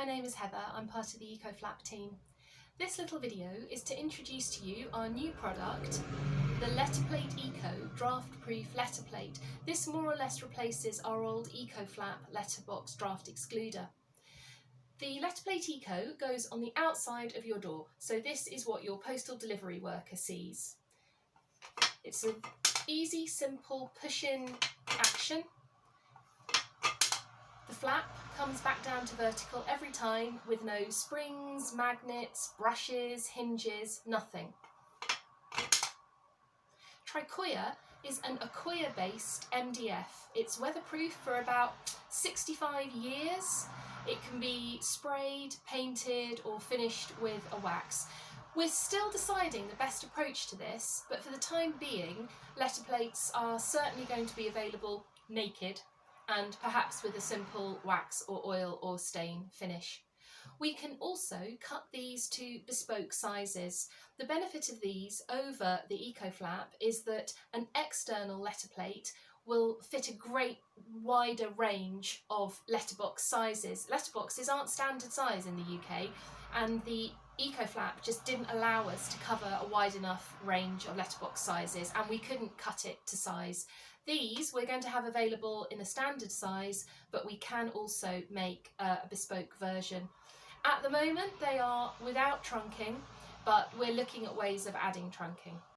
my name is Heather, I'm part of the Ecoflap team. This little video is to introduce to you our new product, the Letterplate Eco draft-proof letterplate. This more or less replaces our old Ecoflap letterbox draft excluder. The Letterplate Eco goes on the outside of your door, so this is what your postal delivery worker sees. It's an easy, simple push-in action. The flap comes back down to vertical every time with no springs, magnets, brushes, hinges, nothing. Tricoya is an accoya-based MDF. It's weatherproof for about 65 years. It can be sprayed, painted or finished with a wax. We're still deciding the best approach to this, but for the time being, letter plates are certainly going to be available naked and perhaps with a simple wax or oil or stain finish. We can also cut these to bespoke sizes. The benefit of these over the Ecoflap is that an external letter plate will fit a great wider range of letterbox sizes. Letterboxes aren't standard size in the UK, and the Ecoflap just didn't allow us to cover a wide enough range of letterbox sizes, and we couldn't cut it to size. These we're going to have available in a standard size, but we can also make a bespoke version. At the moment they are without trunking, but we're looking at ways of adding trunking.